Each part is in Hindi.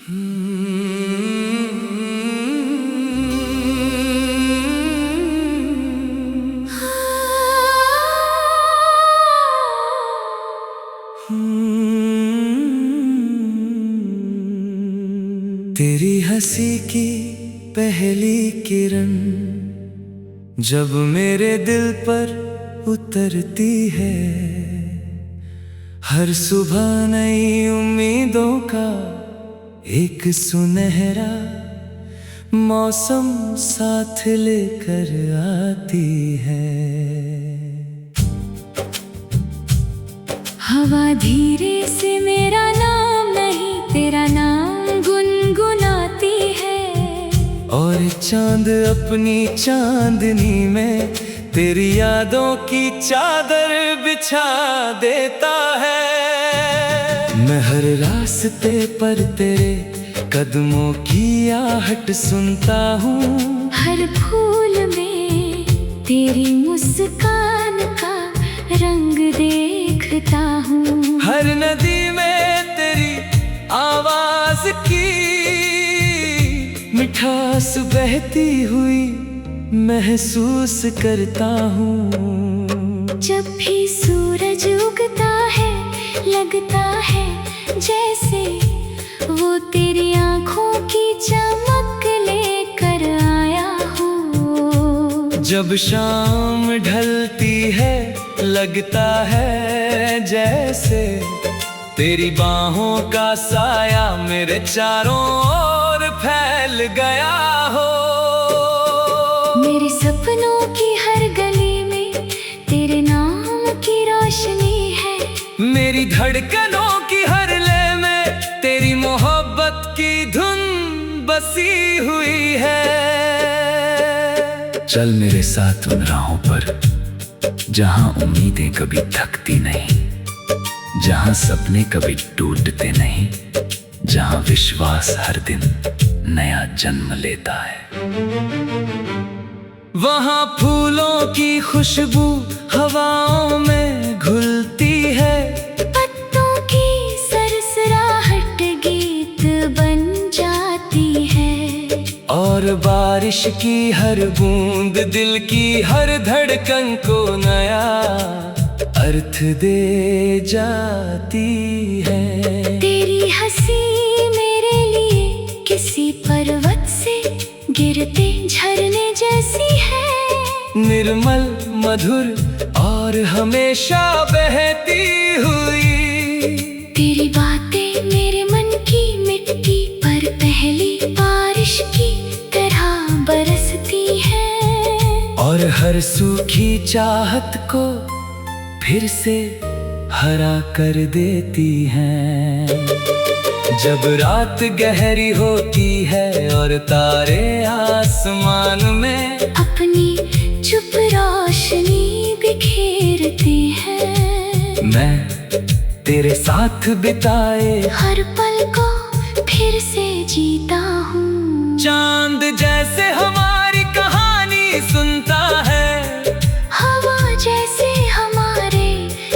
तेरी हंसी की पहली किरण जब मेरे दिल पर उतरती है, हर सुबह नई उम्मीदों का एक सुनहरा मौसम साथ लेकर आती है। हवा धीरे से मेरा नाम नहीं तेरा नाम गुनगुनाती है, और चांद अपनी चांदनी में तेरी यादों की चादर बिछा देता है। मैं हर रास्ते पर तेरे कदमों की आहट सुनता हूँ, हर फूल में तेरी मुस्कान का रंग देखता हूँ, हर नदी में तेरी आवाज की मिठास बहती हुई महसूस करता हूँ। जब भी सूरज उगता है लगता है जैसे वो तेरी आँखों की चमक लेकर आया हो। जब शाम ढलती है लगता है जैसे तेरी बाहों का साया मेरे चारों ओर फैल गया हो। मेरे सपनों की हर गली में तेरे नाम की रोशनी है, मेरी धड़कनों की हर लय में तेरी मोहब्बत की धुन बसी हुई है। चल मेरे साथ उन राहों पर जहां उम्मीदें कभी थकती नहीं, जहां सपने कभी टूटते नहीं, जहां विश्वास हर दिन नया जन्म लेता है। वहां फूलों की खुशबू हवाओं में घुलती है, पत्तों की सरसराहट गीत बन जाती है, और बारिश की हर बूंद दिल की हर धड़कन को नया अर्थ दे जाती है। तेरी हंसी मेरे लिए किसी पर्वत से गिरते झरने जैसी है, निर्मल मधुर और हमेशा बहती हुई। तेरी बातें मेरे मन की मिट्टी पर पहली बारिश की तरह बरसती है, और हर सूखी चाहत को फिर से हरा कर देती हैं। जब रात गहरी होती है और तारे आसमान में अपनी चुप रोशनी बिखेरते हैं, मैं तेरे साथ बिताए हर पल को फिर से जीता हूँ। चांद जैसे हमारी कहानी सुनता है, हवा जैसे हमारे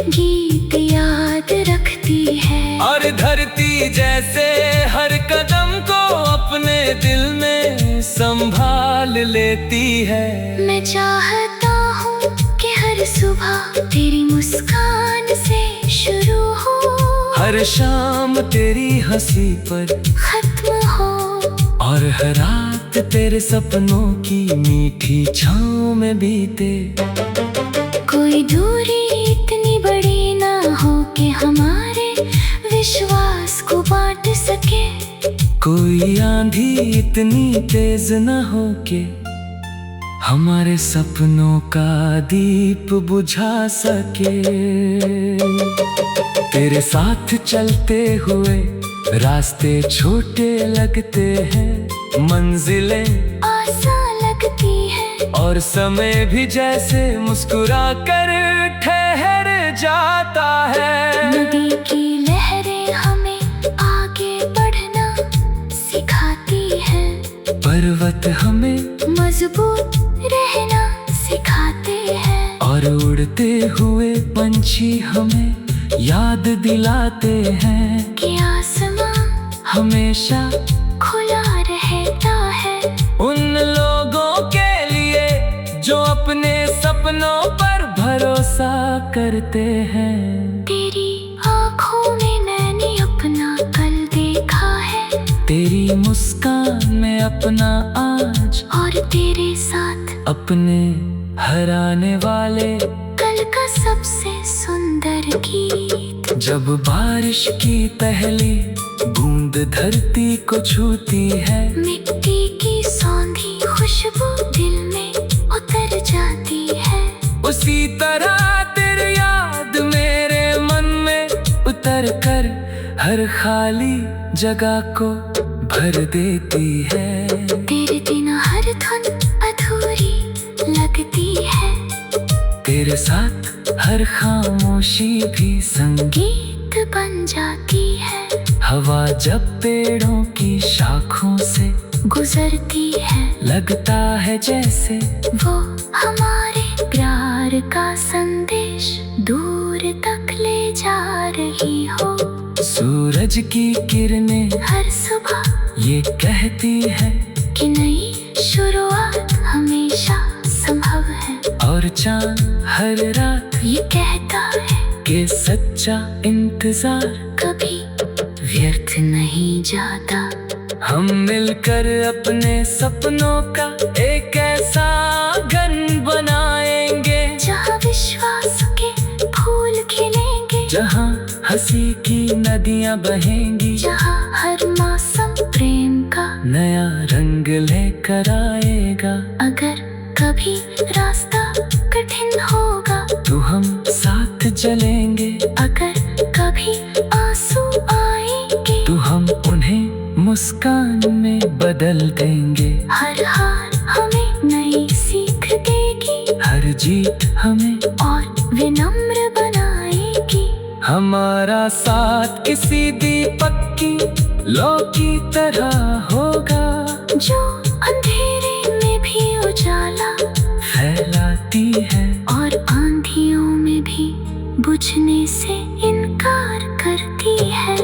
गीत याद रखती है, और धरती जैसे हर कदम को अपने दिल में संभाल लेती है। मैं चाहता हूँ कि हर सुबह तेरी मुस्कान से शुरू हो, हर शाम तेरी हंसी पर खत्म हो, और हर रात तेरे सपनों की मीठी छाँव में बीते। कोई दूरी इतनी बड़ी ना हो कि हमारे विश्वास को बांट सके, कोई आंधी इतनी तेज न हो के हमारे सपनों का दीप बुझा सके। तेरे साथ चलते हुए रास्ते छोटे लगते हैं, मंजिलें आसान लगती है, और समय भी जैसे मुस्कुरा कर ठहर जाता है। नदी की लहरें हमें आगे बढ़ना सिखाती हैं, पर्वत हमें मजबूत रहना सिखाते हैं, और उड़ते हुए पंछी हमें याद दिलाते हैं कि आसमां हमेशा खुला रहता है उन लोगों के लिए जो अपने सपनों पर भरोसा करते हैं। तेरी आँखों में मैंने अपना कल देखा है, तेरी मुस्कान में अपना आज, और तेरे साथ अपने हराने वाले कल का सबसे सुंदर गीत। जब बारिश की पहली बूंद धरती को छूती है, मिट्टी की सौंधी खुशबू दिल में उतर जाती है। उसी तरह तेरी याद मेरे मन में उतर कर हर खाली जगह को भर देती है। तेरे बिना हर धुन अधूरी लगती है, तेरे साथ हर खामोशी भी संगीत बन जाती है। हवा जब पेड़ों की शाखों से गुजरती है, लगता है जैसे वो हमारे प्यार का संदेश दूर तक ले जा रही हो। सूरज की किरणें हर सुबह ये कहती है कि नई शुरुआत हमेशा संभव है, और चांद हर रात ये कहता है कि सच्चा इंतजार कभी व्यर्थ नहीं जाता। हम मिलकर अपने सपनों का एक ऐसा आंगन बनाएंगे, जहाँ विश्वास के फूल खिलेंगे, जहाँ हंसी की नदियाँ बहेंगी, जहाँ हर मौसम प्रेम का नया रंग लेकर आएगा। अगर कभी रास्ता कठिन होगा तो हम साथ चलेंगे, अगर कभी आंसू आएंगे तो हम उन्हें मुस्कान में बदल देंगे। हर हार हमें नई सीख देगी, हर जीत हमें और विनम्र बनाएगी। हमारा साथ किसी दीपक की लौ की तरह होगा, जो अंधेरे में भी उजाला फैलाती है और आंधियों में भी बुझने से इनकार करती है।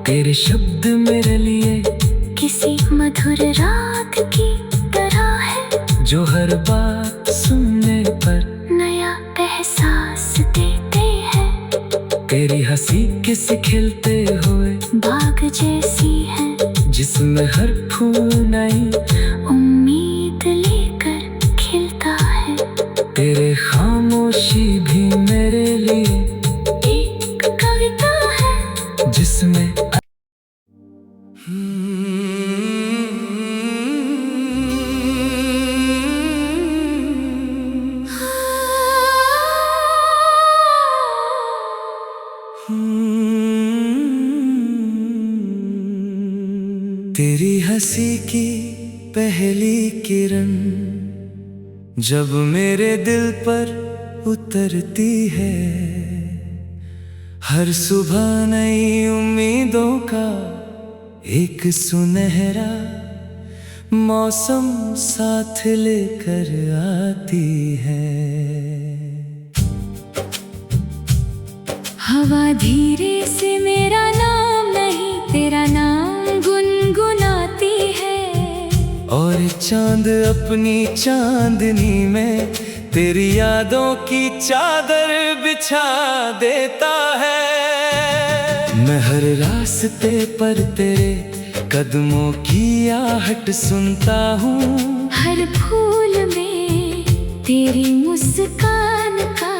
तेरे शब्द मेरे लिए किसी मधुर रात की तरह है, जो हर बात सुनने पर नया एहसास देते हैं। तेरी हंसी किसी खिलते हुए बाग जैसी है, जिसमें हर फूल नई उम्मीद लेकर खिलता है। तेरे खामोशी भी मेरे लिए एक कविता है जिसमें तेरी हंसी की पहली किरण जब मेरे दिल पर उतरती है, हर सुबह नई उम्मीदों का एक सुनहरा मौसम साथ लेकर आती है। हवा धीरे से मेरा नाम नहीं तेरा नाम गुनगुनाती है, और चांद अपनी चांदनी में तेरी यादों की चादर बिछा देता है। मैं हर रास्ते पर तेरे कदमों की आहट सुनता हूँ, हर फूल में तेरी मुस्कान का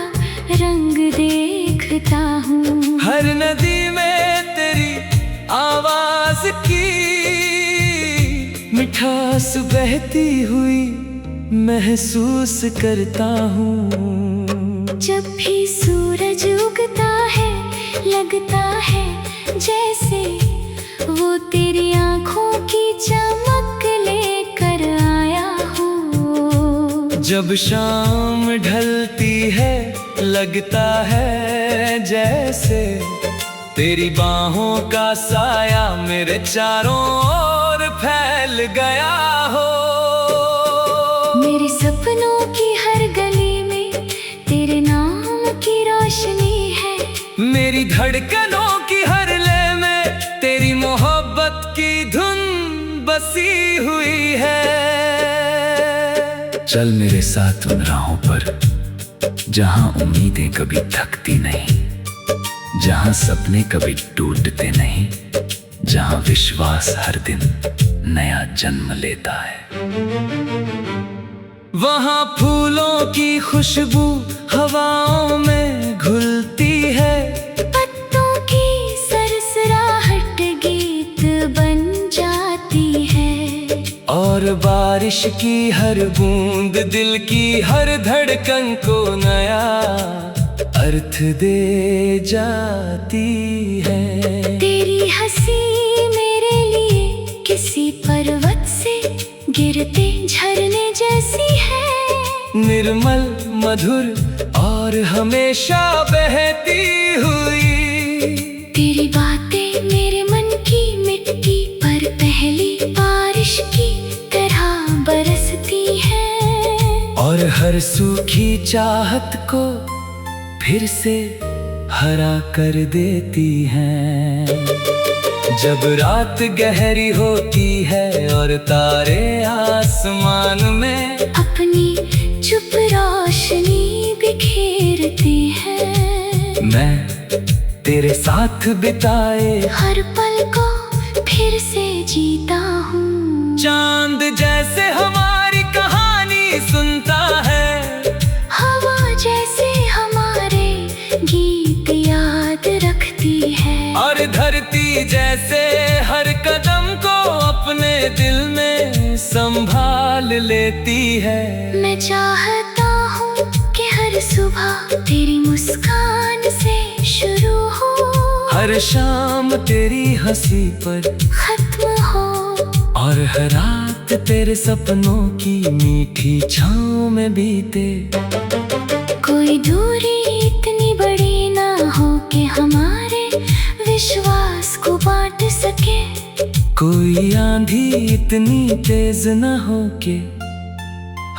रंग देखता हूँ, हर नदी में तेरी आवाज की मिठास बहती हुई महसूस करता हूँ। जब भी सूरज उगता है लगता है जैसे वो तेरी आँखों की चमक लेकर आया हो। जब शाम ढलती है लगता है जैसे तेरी बाहों का साया मेरे चारों ओर फैल गया हो। मेरे सपनों की हर गली में तेरे नाम की रोशनी है, मेरी धड़कनों की हर लय में तेरी मोहब्बत मोहब्बत की धुन बसी हुई है। चल मेरे साथ उन राहों पर जहां उम्मीदें कभी थकती नहीं, जहां सपने कभी टूटते नहीं, जहां विश्वास हर दिन नया जन्म लेता है। वहां फूलों की खुशबू हवाओं में घुलती है, पत्तों की सरसराहट गीत बन जाती है, और बारिश की हर बूंद दिल की हर धड़कन को नया अर्थ दे जाती है। तेरी हंसी मेरे लिए किसी पर्वत से गिरते झरने जैसी है, निर्मल मधुर और हमेशा बहती हुई। तेरी बातें मेरे मन की मिट्टी पर पहली बारिश की तरह बरसती है, और हर सूखी चाहत को फिर से हरा कर देती हैं। जब रात गहरी होती है और तारे आसमान में अपनी चुप रोशनी बिखेरते हैं, मैं तेरे साथ बिताए हर पल को फिर से जीता हूँ। चांद जैसे हमारी कहानी सुनता है, हवा जैसे हमारे गीत याद रखती है, और धरती जैसे हर कदम को अपने दिल में संभाल लेती है। मैं चाहता हूँ कि हर सुबह तेरी मुस्कान से शुरू हो, हर शाम तेरी हंसी पर खत्म हो, और हर रात तेरे सपनों की मीठी छाँव में बीते। कोई दूरी इतनी बड़ी ना हो कि हमारे विश्वास को बांट सके, कोई आंधी इतनी तेज न हो के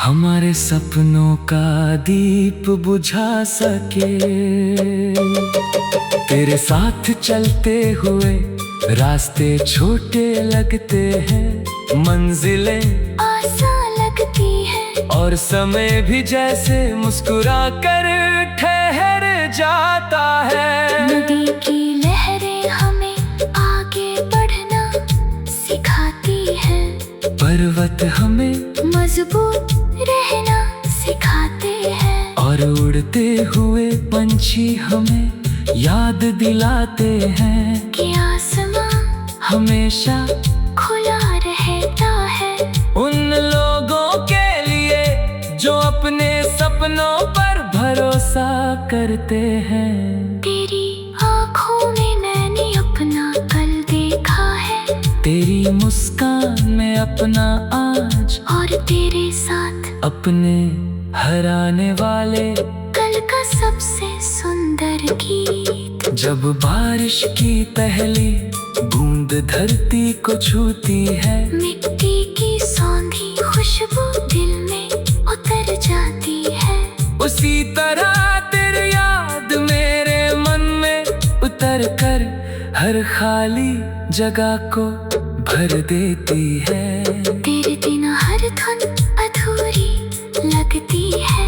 हमारे सपनों का दीप बुझा सके। तेरे साथ चलते हुए रास्ते छोटे लगते हैं, मंजिलें आसान लगती है, और समय भी जैसे मुस्कुरा कर ठहर जाता है। नदी की लहरें हमें आगे बढ़ना सिखाती है, पर्वत हमें मजबूत रहना सिखाते हैं, और उड़ते हुए पंछी हमें याद दिलाते हैं कि आसमां हमेशा खुला रहता है। उन लोगों के लिए जो अपने सपनों पर भरोसा करते हैं। तेरी आँखों में मैंने अपना कल देखा है, तेरी मुस्कान में अपना आज, और तेरे साथ अपने हराने वाले कल का सबसे सुंदर गीत। जब बारिश की पहली बूंद धरती को छूती है, मिट्टी की सौंधी खुशबू दिल में उतर जाती है, उसी तरह तेरी याद मेरे मन में उतर कर हर खाली जगह को भर देती है। तेरे बिना हर धुन अधूरी लगती है,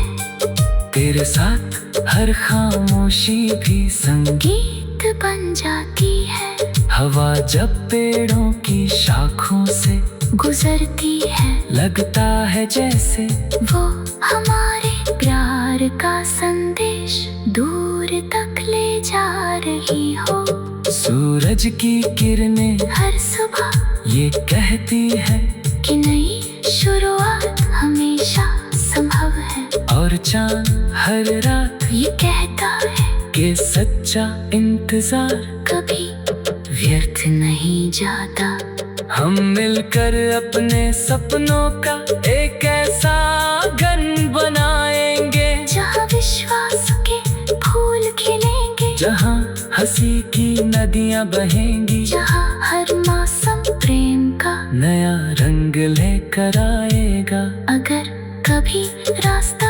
तेरे साथ हर खामोशी भी संगीत गीत बन जाती है, हवा जब पेड़ों की शाखों से गुजरती है, लगता है जैसे वो हमारे प्यार का संदेश दूर तक ले जा रही हो। सूरज की किरणें हर सुबह ये कहती है कि नई शुरुआत हमेशा संभव है, और चांद हर रात ये कहता है कि सच्चा इंतजार कभी व्यर्थ नहीं जाता। हम मिलकर अपने सपनों का एक ऐसा घन बनाएंगे, जहाँ विश्वास के फूल खिलेंगे, जहाँ हंसी की नदियाँ बहेंगी, जहाँ हर मौसम प्रेम का नया रंग लेकर आएगा। अगर कभी रास्ता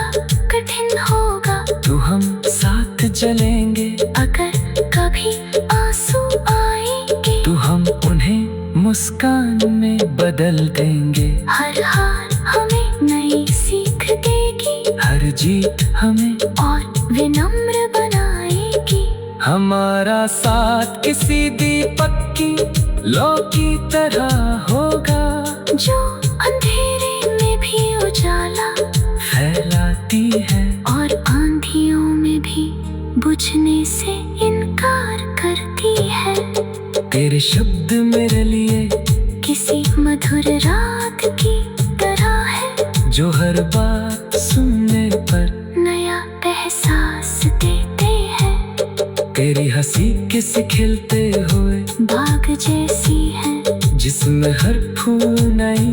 कठिन होगा तो हम साथ चलेंगे, अगर कभी आंसू आएंगे तो हम उन्हें मुस्कान में बदल देंगे। हर हार हमें नई सीख देगी, हर जीत हमें और विनम्र बनाएगी। हमारा साथ किसी दीपक की लौ की तरह होगा, जो अंधेरे में भी उजाला फैलाती है और आंधियों में भी बुझने से इनकार करती है। तेरे शब्द मेरे लिए किसी मधुर रात की तरह है, जो हर बात सुनने पर नया एहसास देते हैं। तेरी हंसी किसी खिलते हुए बाग जैसी है, जिसमें हर फूल नई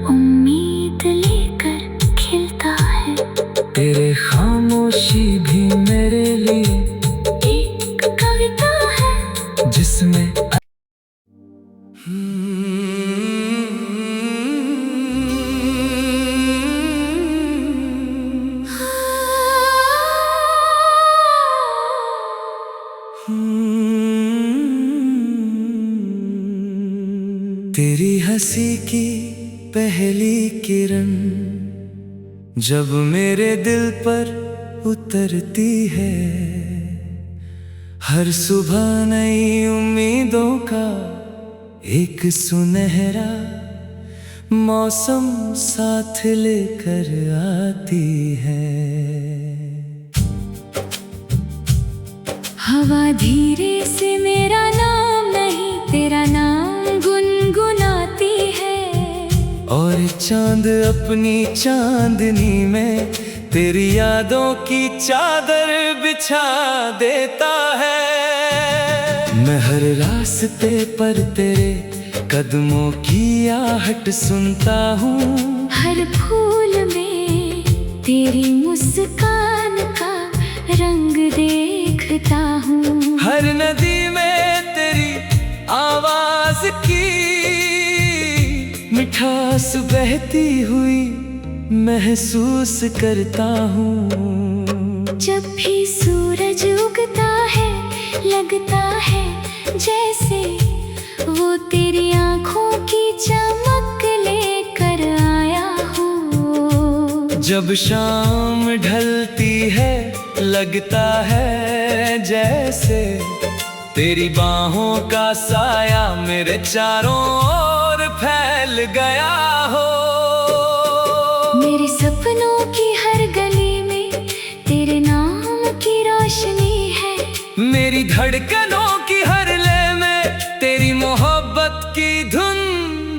उम्मीद लेकर खिलता है। तेरे खामोशी भी मेरे लिए एक कविता है, जिसमें तेरी हंसी की पहली किरण जब मेरे दिल पर उतरती है, हर सुबह नई उम्मीदों का एक सुनहरा मौसम साथ लेकर आती है। हवा धीरे से मेरा नाम नहीं तेरा नाम गुनगुनाती है, और चांद अपनी चांदनी में तेरी यादों की चादर बिछा देता है। मैं हर रास्ते पर तेरे कदमों की आहट सुनता हूँ, हर फूल में तेरी मुस्कान का रंग देखता हूँ, हर नदी में तेरी आवाज की मिठास बहती हुई महसूस करता हूँ। जब भी सूरज उगता है लगता है जैसे वो तेरी आँखों की चमक लेकर आया हो। जब शाम ढलती है लगता है जैसे तेरी बाहों का साया मेरे चारों ओर फैल गया हो। मेरे सपनों की हर गली में तेरे नाम की रोशनी है, मेरी धड़कनों की हर लय में तेरी मोहब्बत की धुन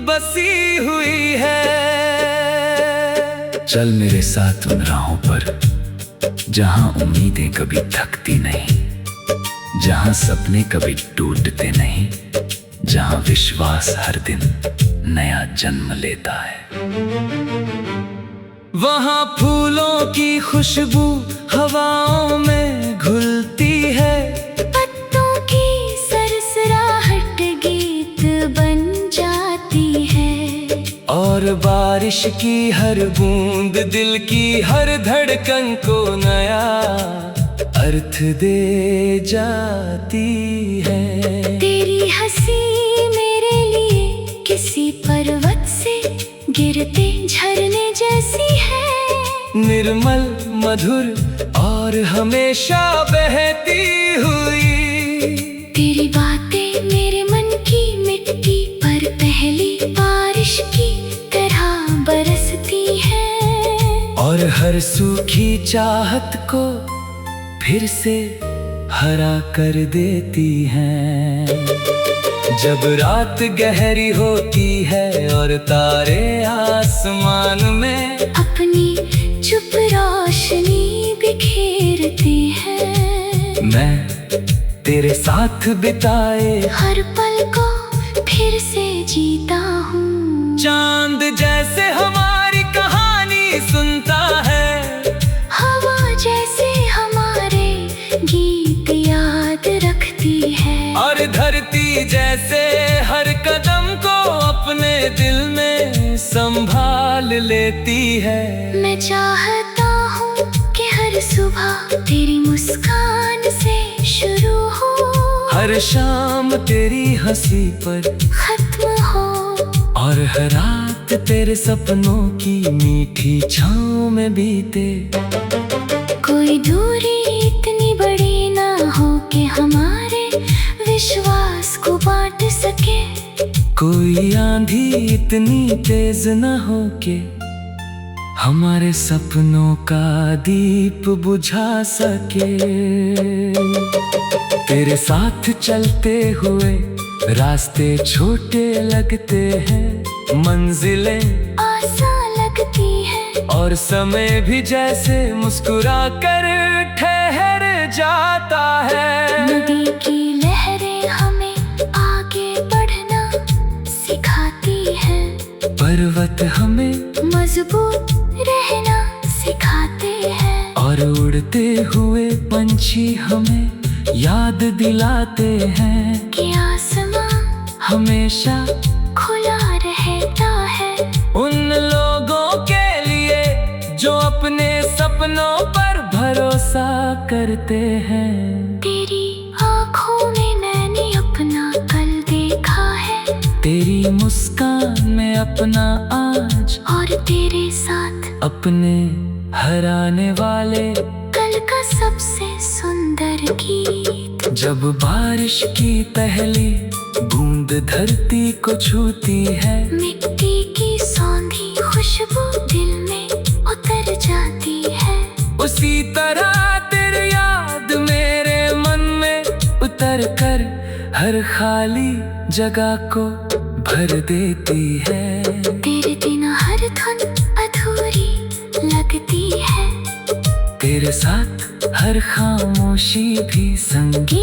बसी हुई है। चल मेरे साथ उन राहों पर जहां उम्मीदें कभी थकती नहीं, जहां सपने कभी टूटते नहीं, जहां विश्वास हर दिन नया जन्म लेता है। वहां फूलों की खुशबू हवाओं में घुलती है, पत्तों की सरसराहट गीत बन जाती है, और बारिश की हर बूंद दिल की हर धड़कन को नया अर्थ दे जाती है। तेरी हंसी मेरे लिए किसी पर्वत से गिरते झरने जैसी है, निर्मल मधुर और हमेशा बहती हुई। तेरी बातें मेरे मन की मिट्टी पर पहली बारिश की तरह बरसती हैं, और हर सूखी चाहत को फिर से हरा कर देती हैं। जब रात गहरी होती है और तारे आसमान में अपनी चुप रोशनी बिखेरते हैं, मैं तेरे साथ बिताए हर पल को फिर से जीता हूँ। चांद जैसे हमारी कहानी सुनता है, हवा जैसे हमारे गीत याद रखती है, और धरती जैसे हर कदम को अपने दिल में संभाल लेती है। मैं चाहता हूँ कि हर सुबह तेरी मुस्कान से शुरू हो, हर शाम तेरी हंसी पर खत्म हो और हर रात तेरे सपनों की मीठी छाँव में बीते। कोई दूरी इतनी बड़ी ना हो कि हमारे विश्वास को बांट सके। कोई आंधी इतनी तेज न हो के हमारे सपनों का दीप बुझा सके। तेरे साथ चलते हुए रास्ते छोटे लगते हैं, मंजिलें आसान लगती है और समय भी जैसे मुस्कुरा कर ठहर जाता है। नदी की लहरें हमें आगे बढ़ना सिखाती है, पर्वत हमें मजबूत रहना सिखाते हैं और उड़ते हुए पंछी हमें याद दिलाते हैं कि आसमां हमेशा खुला रहता है उन लोगों के लिए जो अपने सपनों पर भरोसा करते हैं। तेरी आँखों में मैंने अपना कल देखा है, तेरी मुस्कान में अपना आज और तेरे साथ अपने हराने वाले कल का सबसे सुंदर गीत। जब बारिश की पहली बूंद धरती को छूती है, मिट्टी की सौंधी खुशबू दिल में उतर जाती है। उसी तरह तेरी याद मेरे मन में उतर कर हर खाली जगह को भर देती है। तेरे बिना हर धुन अधूरी लगती है, तेरे साथ हर खामोशी भी संगीत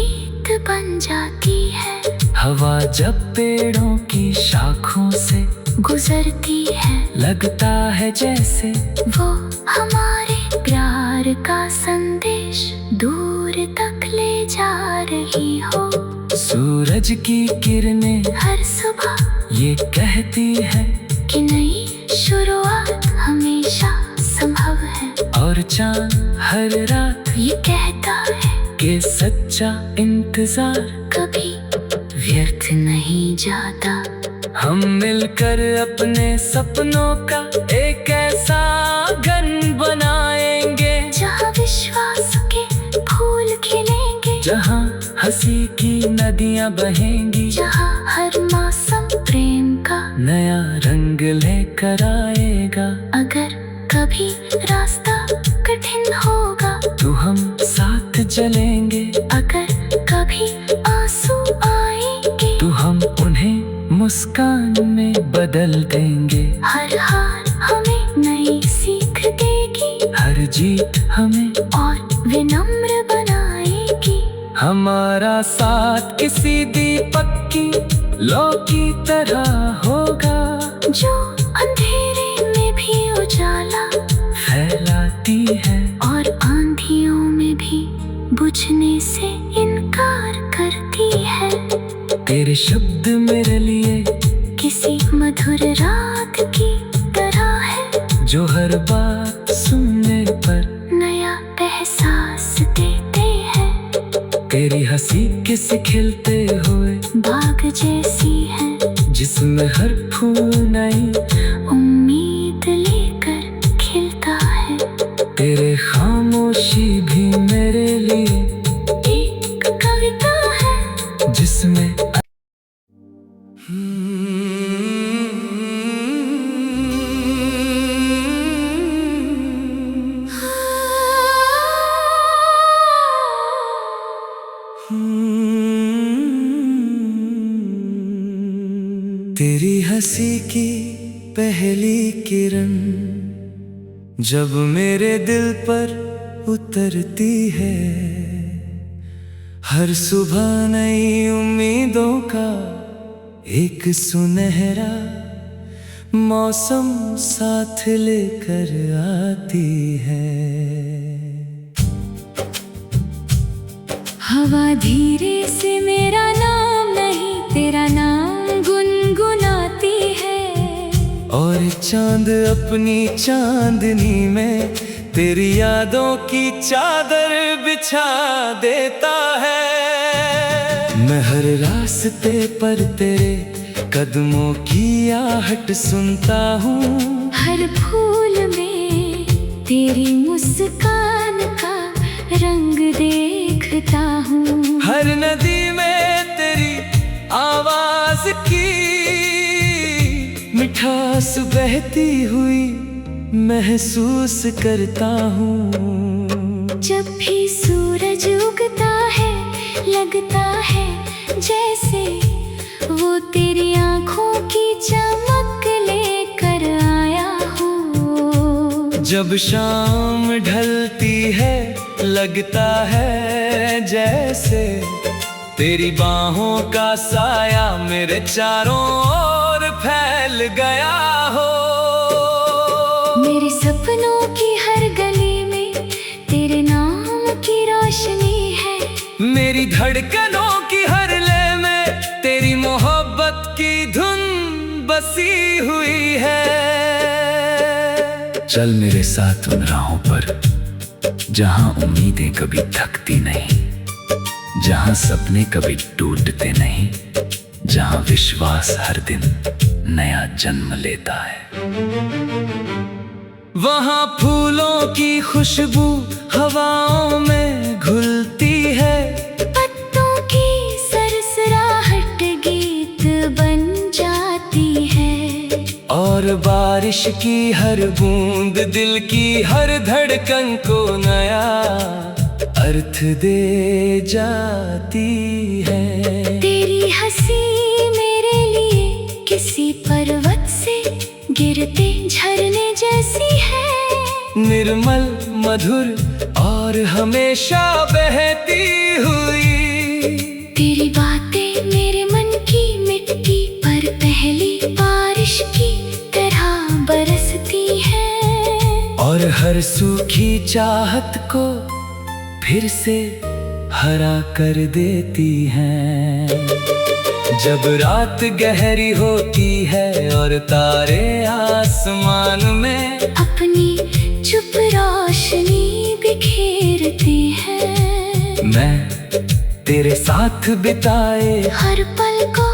गीत बन जाती है। हवा जब पेड़ों की शाखों से गुजरती है, लगता है जैसे वो हमारे प्यार का संदेश दूर तक ले जा रही हो। सूरज की किरणें हर सुबह ये कहती है कि नई शुरुआत हमेशा संभव है, और चांद हर रात ये कहता है कि सच्चा इंतजार कभी व्यर्थ नहीं जाता। हम मिलकर अपने सपनों का एक ऐसा आंगन बनाएंगे जहाँ विश्वास के फूल खिलेंगे, जहाँ हंसी की नदियाँ बहेंगी, जहाँ हर मौसम प्रेम का नया रंग लेकर आएगा। अगर कभी रास्ता कठिन होगा तो हम साथ चलेंगे, अगर कभी आंसू आएंगे तो हम उन्हें मुस्कान में बदल देंगे। हर हार हमें नई सीख देगी, हर जीत हमें और विनम्र बनाएगी। हमारा साथ किसी दीपक की लौ की तरह होगा, जो अंधेरे में भी उजाला फैलाती है और आंधियों में भी बुझने से इनकार करती है। तेरे शब्द मेरे लिए किसी मधुर राग की तरह है, जो हर बात सुनने पर नया एहसास देते हैं। तेरी हंसी किसी खिलते हुए बाग जैसी है, जिसमें हर फूल नई उम्मीद लेकर खिलता है। तेरे खामोशी भी मेरे लिए एक कविता है जिसमें तेरी हंसी की पहली किरण जब मेरे दिल पर उतरती है, हर सुबह नई उम्मीदों का एक सुनहरा मौसम साथ लेकर आती है। हवा धीरे से मेरा नाम नहीं तेरा नाम गुनगुनाती है, और चांद अपनी चांदनी में तेरी यादों की चादर बिछा देता है। मैं हर रास्ते पर तेरे कदमों की आहट सुनता हूँ, हर फूल में तेरी मुस्कान का रंग देखता हूँ। हर नदी में तेरी आवाज की मिठास बहती हुई महसूस करता हूँ। जब भी सूरज उगता है लगता है जैसे वो तेरी आँखों की चमक लेकर आया हो। जब शाम ढलती है लगता है जैसे तेरी बाहों का साया मेरे चारों ओर फैल गया हो। मेरे सपनों की हर गली में तेरे नाम की रोशनी है। मेरी धड़कनों की हर लय में तेरी मोहब्बत की धुन बसी हुई है। चल मेरे साथ उन राहों पर जहां उम्मीदें कभी थकती नहीं, जहां सपने कभी टूटते नहीं, जहां विश्वास हर दिन नया जन्म लेता है। वहां फूलों की खुशबू हवाओं में घुलती है, पत्तों की सरसराहट गीत बन जाती है, और बारिश की हर बूंद दिल की हर धड़कन को नया अर्थ दे जाती है। तेरी हंसी मेरे लिए किसी पर्वत से गिरते झरने जैसी है, निर्मल मधुर और हमेशा बहती हुई। तेरी बातें मेरे मन की मिट्टी पर पहली बारिश की तरह बरसती हैं, और हर सूखी चाहत को फिर से हरा कर देती हैं। जब रात गहरी होती है और तारे आसमान में अपनी चुप रोशनी बिखेरते हैं, मैं तेरे साथ बिताए हर पल को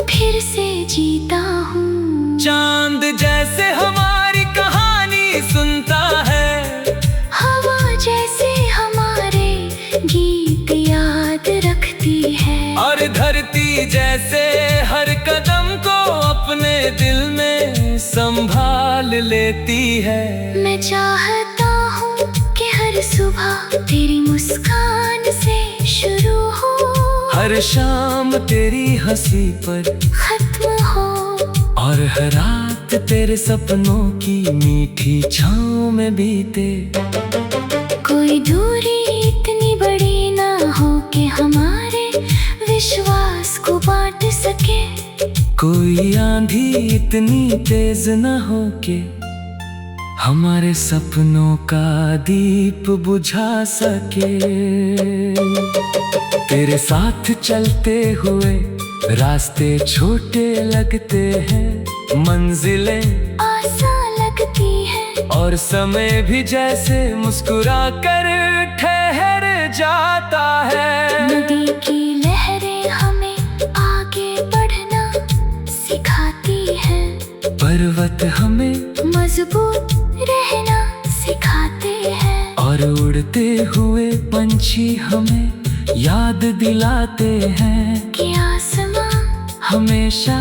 फिर से जीता हूँ। चांद जैसे हमारी कहानी सुनता है, हवा जैसे हमारे गीत याद रखती है, और धरती जैसे हर कदम को अपने दिल में संभाल लेती है। मैं चाहता हूँ कि हर सुबह तेरी मुस्कान से शुरू हो, हर शाम तेरी हंसी पर खत्म हो, और हर रात तेरे सपनों की मीठी छाँव में बीते। कोई दूरी इतनी बड़ी ना हो कि हमारे विश्वास को बांट सके, कोई आंधी इतनी तेज न हो के हमारे सपनों का दीप बुझा सके। तेरे साथ चलते हुए रास्ते छोटे लगते हैं, मंजिलें आसान लगती है, और समय भी जैसे मुस्कुरा कर ठहर जाता है। नदी की लहरें हमें आगे बढ़ना सिखाती हैं, पर्वत हमें मजबूत रहना सिखाते हैं, और उड़ते हुए पंछी हमें याद दिलाते हैं कि आसमां हमेशा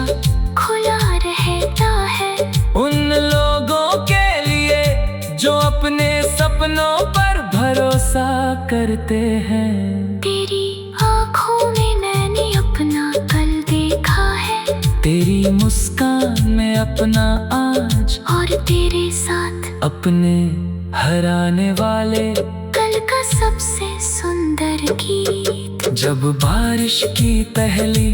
खुला रहता है। उन लोगों के लिए जो अपने सपनों पर भरोसा करते हैं। तेरी आँखों में मैंने अपना कल देखा है, तेरी मुस्कान में अपना आज, और तेरे साथ अपने हराने वाले कल का सबसे सुंदर गीत। जब बारिश की पहली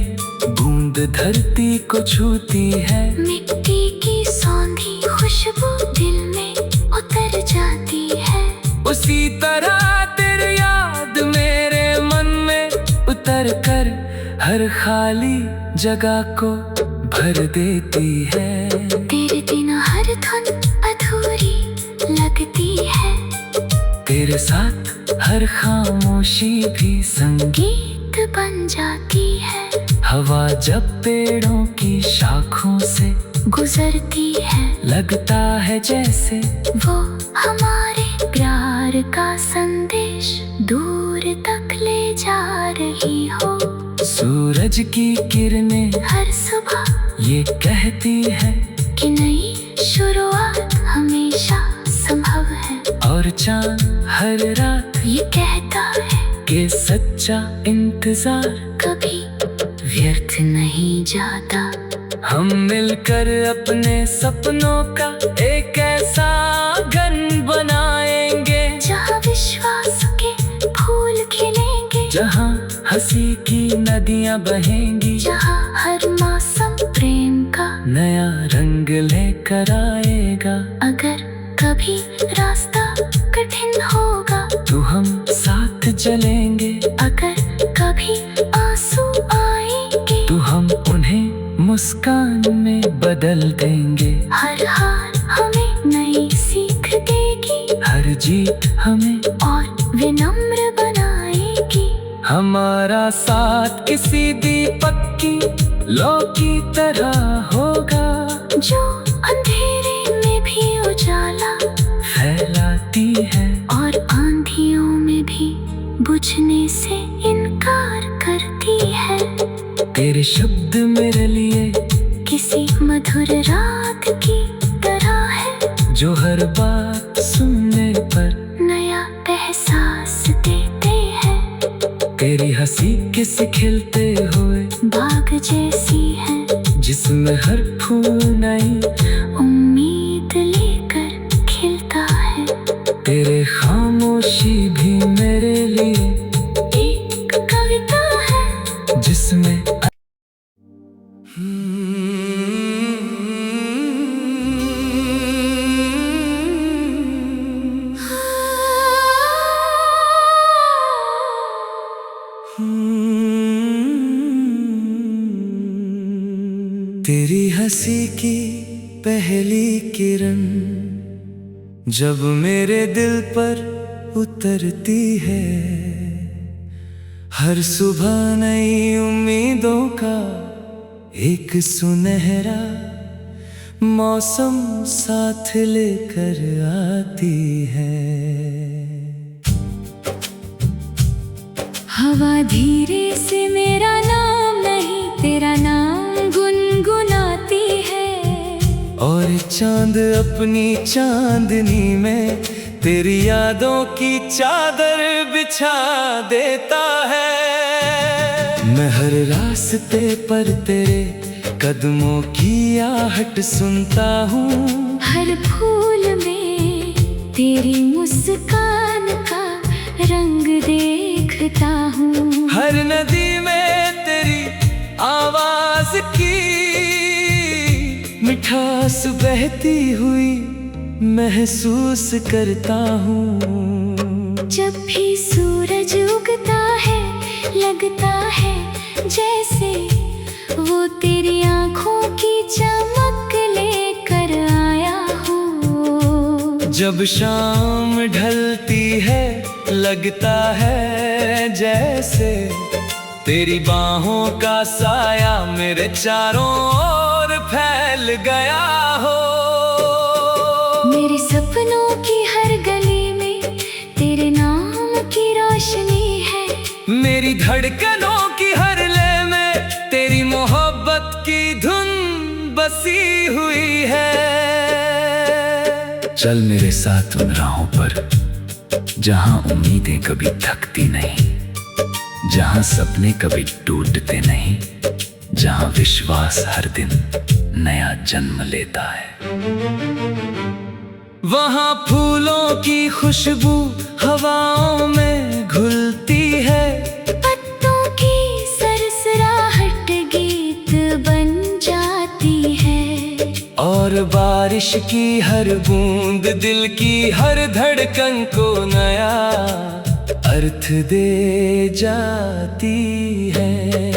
बूंद धरती को छूती है, मिट्टी की सौंधी खुशबू दिल में उतर जाती है, उसी तरह तेरी याद मेरे मन में उतर कर हर खाली जगह को भर देती है। तेरे बिना हर धुन अधूरी लगती है, तेरे साथ हर खामोशी भी संगीत गीत बन जाती है। हवा जब पेड़ों की शाखों से गुजरती है, लगता है जैसे वो हमारे प्यार का संदेश दूर तक ले जा रही हो। सूरज की किरणें हर सुबह ये कहती है कि नई शुरुआत हमेशा संभव है, और चांद हर रात ये कहता है कि सच्चा इंतजार कभी व्यर्थ नहीं जाता। हम मिलकर अपने सपनों का एक ऐसा आंगन बनाएंगे, जहाँ विश्वास के फूल खिलेंगे, जहाँ हंसी की नदियाँ बहेंगी, जहाँ हर मौसम प्रेम का नया रंग लेकर आएगा। अगर कभी रास्ता कठिन होगा तो हम साथ चलेंगे, अगर कभी आंसू आएंगे तो हम उन्हें मुस्कान में बदल देंगे। हर हार हमें नई सीख देगी, हर जीत हमें और विनम्र बनाएगी। हमारा साथ किसी दीपक की लौ की तरह होगा, जो अंधेरे में भी उजाला फैलाती है और आंधियों में भी बुझने से इनकार करती है। तेरे शब्द मेरे लिए किसी मधुर रात की तरह है, जो हर बात सुनने पर नया एहसास देते हैं। तेरी हंसी किसी खिलते हुए बाग जैसी है, जिसमें हर फूल नई उम्मीद लेकर खिलता है। तेरे खामोशी भी मेरे लिए एक कविता है जिसमें तेरी हंसी की पहली किरण जब मेरे दिल पर उतरती है, हर सुबह नई उम्मीदों का एक सुनहरा मौसम साथ लेकर आती है। हवा धीरे से मेरा नाम नहीं तेरा नाम गुनगुनाती है, और चांद अपनी चांदनी में तेरी यादों की चादर बिछा देता है। मैं हर रास्ते पर तेरे कदमों की आहट सुनता हूँ, हर फूल में तेरी मुस्कान का रंग देखता हूँ, हर नदी में तेरी आवाज की मिठास बहती हुई महसूस करता हूँ। जब भी सूरज उगता है लगता है जैसे वो तेरी आँखों की चमक लेकर आया हो। जब शाम ढलती है लगता है जैसे तेरी बाहों का साया मेरे चारों ओर फैल गया हो। मेरे सपनों की हर गली में तेरे नाम की रोशनी है, मेरी धड़कनों की हर लय में तेरी मोहब्बत की धुन बसी हुई है। चल मेरे साथ उन राहों पर जहां उम्मीदें कभी थकती नहीं, जहां सपने कभी टूटते नहीं, जहां विश्वास हर दिन नया जन्म लेता है। वहां फूलों की खुशबू हवाओं में घुलती है, पत्तों की सरसराहट गीत बन जाती है, और बारिश की हर बूंद दिल की हर धड़कन को नया अर्थ दे जाती है।